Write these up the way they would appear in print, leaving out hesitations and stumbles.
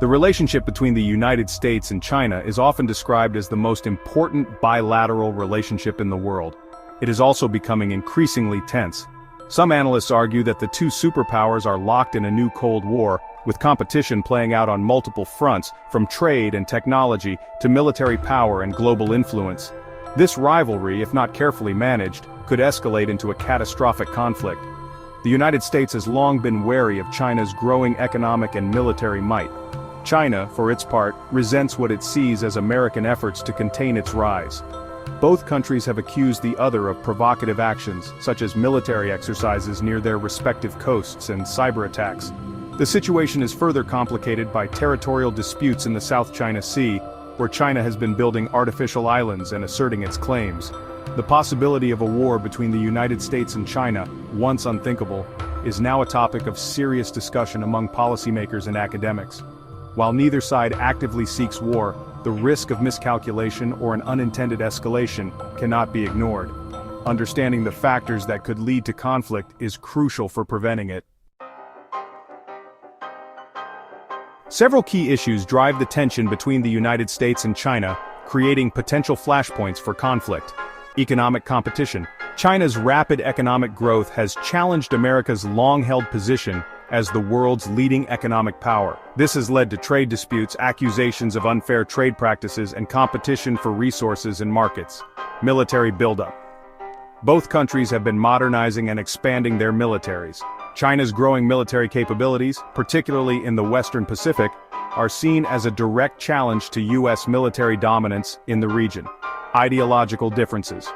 The relationship between the United States and China is often described as the most important bilateral relationship in the world. It is also becoming increasingly tense. Some analysts argue that the two superpowers are locked in a new Cold War, with competition playing out on multiple fronts, from trade and technology to military power and global influence. This rivalry, if not carefully managed, could escalate into a catastrophic conflict. The United States has long been wary of China's growing economic and military might. China, for its part, resents what it sees as American efforts to contain its rise. Both countries have accused the other of provocative actions, such as military exercises near their respective coasts and cyber attacks. The situation is further complicated by territorial disputes in the South China Sea, where China has been building artificial islands and asserting its claims. The possibility of a war between the United States and China, once unthinkable, is now a topic of serious discussion among policymakers and academics. While neither side actively seeks war, the risk of miscalculation or an unintended escalation cannot be ignored. Understanding the factors that could lead to conflict is crucial for preventing it. Several key issues drive the tension between the United States and China, creating potential flashpoints for conflict. Economic competition. China's rapid economic growth has challenged America's long-held position as the world's leading economic power. This has led to trade disputes, accusations of unfair trade practices, and competition for resources and markets. Military buildup. Both countries have been modernizing and expanding their militaries. China's growing military capabilities, particularly in the Western Pacific, are seen as a direct challenge to U.S. military dominance in the region. Ideological differences.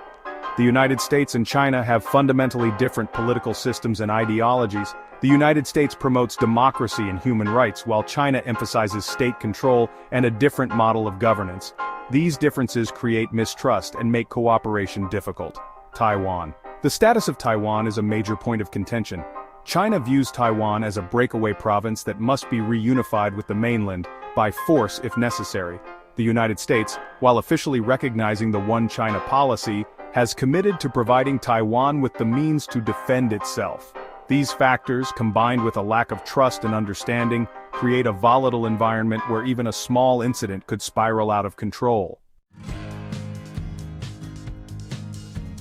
The United States and China have fundamentally different political systems and ideologies. The United States promotes democracy and human rights, while China emphasizes state control and a different model of governance. These differences create mistrust and make cooperation difficult. Taiwan. The status of Taiwan is a major point of contention. China views Taiwan as a breakaway province that must be reunified with the mainland, by force if necessary. The United States, while officially recognizing the One China policy, has committed to providing Taiwan with the means to defend itself. These factors, combined with a lack of trust and understanding, create a volatile environment where even a small incident could spiral out of control.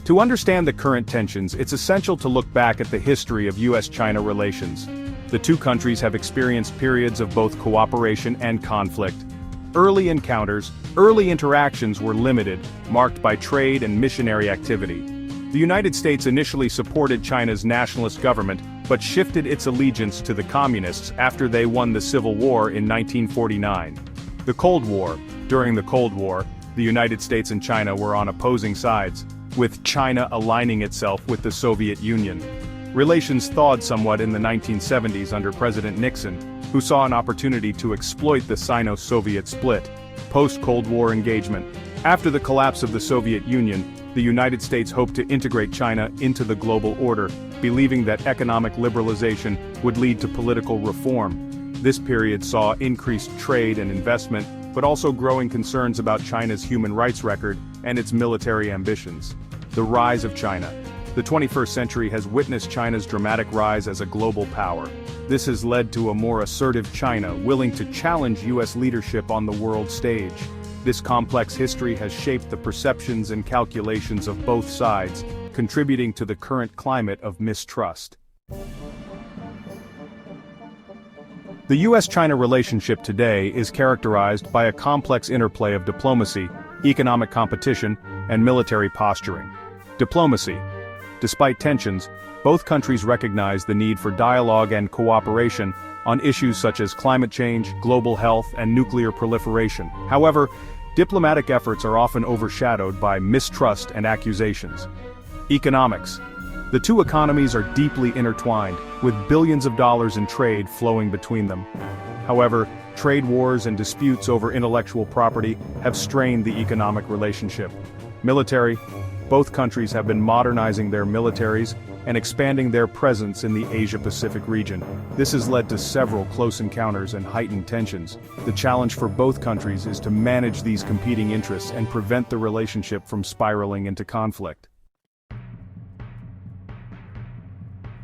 To understand the current tensions, it's essential to look back at the history of US-China relations. The two countries have experienced periods of both cooperation and conflict. Early interactions were limited, marked by trade and missionary activity. The United States initially supported China's nationalist government, but shifted its allegiance to the Communists after they won the Civil War in 1949. The Cold War. During the Cold War, the United States and China were on opposing sides, with China aligning itself with the Soviet Union. Relations thawed somewhat in the 1970s under President Nixon, who saw an opportunity to exploit the Sino-Soviet split. Post-Cold War engagement. After the collapse of the Soviet Union, the United States hoped to integrate China into the global order, believing that economic liberalization would lead to political reform. This period saw increased trade and investment, but also growing concerns about China's human rights record and its military ambitions. The rise of China. The 21st century has witnessed China's dramatic rise as a global power. This has led to a more assertive China, willing to challenge U.S. leadership on the world stage. This complex history has shaped the perceptions and calculations of both sides, contributing to the current climate of mistrust. The US-China relationship today is characterized by a complex interplay of diplomacy, economic competition, and military posturing. Diplomacy. Despite tensions, both countries recognize the need for dialogue and cooperation on issues such as climate change, global health, and nuclear proliferation. However, diplomatic efforts are often overshadowed by mistrust and accusations. Economics. The two economies are deeply intertwined, with billions of dollars in trade flowing between them. However, trade wars and disputes over intellectual property have strained the economic relationship. Military. Both countries have been modernizing their militaries and expanding their presence in the Asia-Pacific region. This has led to several close encounters and heightened tensions. The challenge for both countries is to manage these competing interests and prevent the relationship from spiraling into conflict.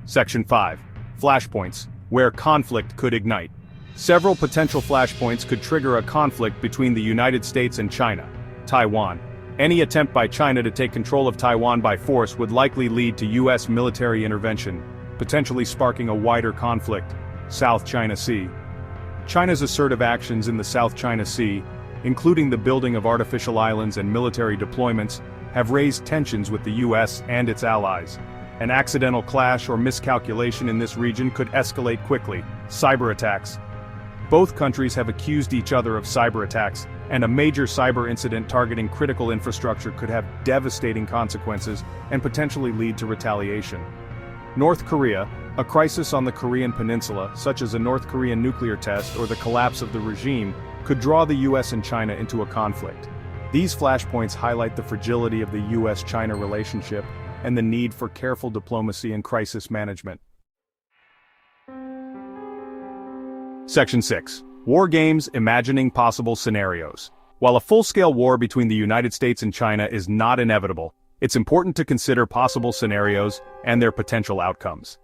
Section 5. Flashpoints, where conflict could ignite. Several potential flashpoints could trigger a conflict between the United States and China. Taiwan. Any attempt by China to take control of Taiwan by force would likely lead to U.S. military intervention, potentially sparking a wider conflict. South China Sea. China's assertive actions in the South China Sea, including the building of artificial islands and military deployments, have raised tensions with the U.S. and its allies. An accidental clash or miscalculation in this region could escalate quickly. Cyber attacks. Both countries have accused each other of cyber attacks, and a major cyber incident targeting critical infrastructure could have devastating consequences and potentially lead to retaliation. North Korea. A crisis on the Korean peninsula, such as a North Korean nuclear test or the collapse of the regime, could draw the US and China into a conflict. These flashpoints highlight the fragility of the US-China relationship and the need for careful diplomacy and crisis management. Section 6. War Games Imagining Possible Scenarios. While a full-scale war between the United States and China is not inevitable, it's important to consider possible scenarios and their potential outcomes.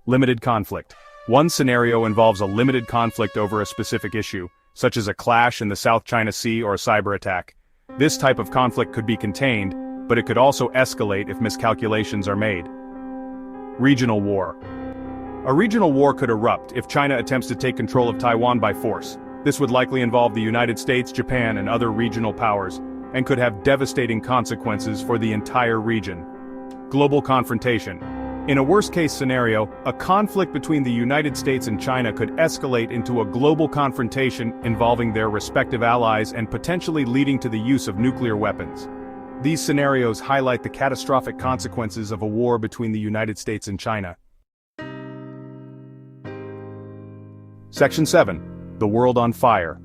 Limited conflict. One scenario involves a limited conflict over a specific issue, such as a clash in the South China Sea or a cyber attack. This type of conflict could be contained, but it could also escalate if miscalculations are made. Regional war. A regional war could erupt if China attempts to take control of Taiwan by force. This would likely involve the United States, Japan, and other regional powers, and could have devastating consequences for the entire region. Global confrontation. In a worst-case scenario, a conflict between the United States and China could escalate into a global confrontation involving their respective allies and potentially leading to the use of nuclear weapons. These scenarios highlight the catastrophic consequences of a war between the United States and China. Section 7. The World on Fire.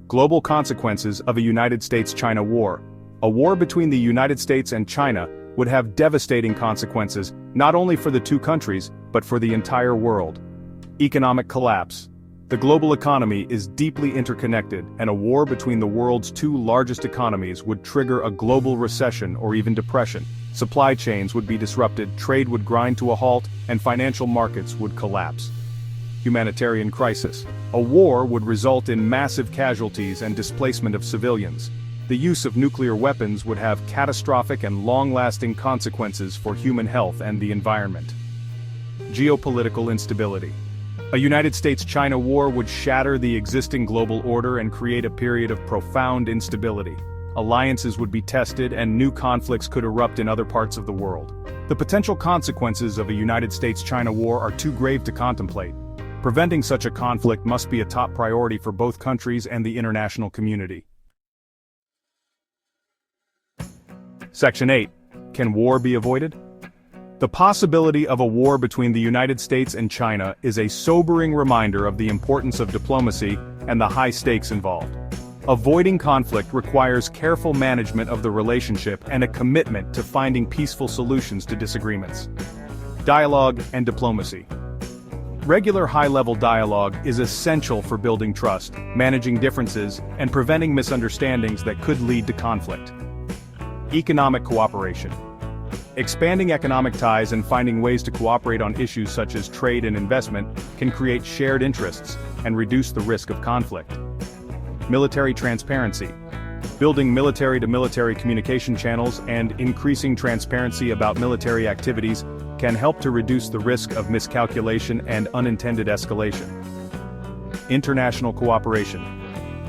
Global consequences of a United States-China war. A war between the United States and China would have devastating consequences, not only for the two countries, but for the entire world. Economic collapse. The global economy is deeply interconnected, and a war between the world's two largest economies would trigger a global recession or even depression. Supply chains would be disrupted, trade would grind to a halt, and financial markets would collapse. Humanitarian crisis. A war would result in massive casualties and displacement of civilians. The use of nuclear weapons would have catastrophic and long-lasting consequences for human health and the environment. Geopolitical instability. A United States-China war would shatter the existing global order and create a period of profound instability. Alliances would be tested and new conflicts could erupt in other parts of the world. The potential consequences of a United States-China war are too grave to contemplate. Preventing such a conflict must be a top priority for both countries and the international community. Section 8. Can war be avoided? The possibility of a war between the United States and China is a sobering reminder of the importance of diplomacy and the high stakes involved. Avoiding conflict requires careful management of the relationship and a commitment to finding peaceful solutions to disagreements. Dialogue and diplomacy. Regular high-level dialogue is essential for building trust, managing differences, and preventing misunderstandings that could lead to conflict. Economic cooperation. Expanding economic ties and finding ways to cooperate on issues such as trade and investment can create shared interests and reduce the risk of conflict. Military transparency. Building military-to-military communication channels and increasing transparency about military activities can help to reduce the risk of miscalculation and unintended escalation. International cooperation.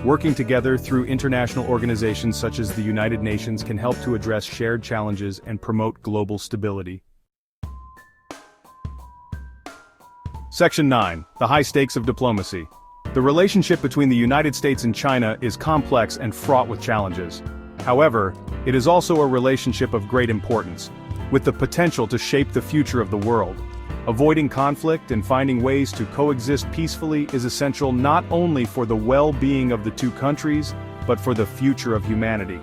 Working together through international organizations such as the United Nations can help to address shared challenges and promote global stability. Section 9. The high stakes of diplomacy. The relationship between the United States and China is complex and fraught with challenges. However, it is also a relationship of great importance, with the potential to shape the future of the world. Avoiding conflict and finding ways to coexist peacefully is essential not only for the well-being of the two countries, but for the future of humanity.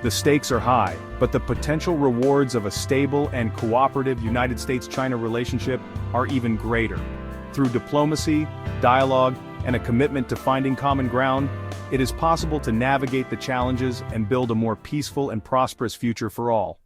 The stakes are high, but the potential rewards of a stable and cooperative United States-China relationship are even greater. Through diplomacy, dialogue, and a commitment to finding common ground, it is possible to navigate the challenges and build a more peaceful and prosperous future for all.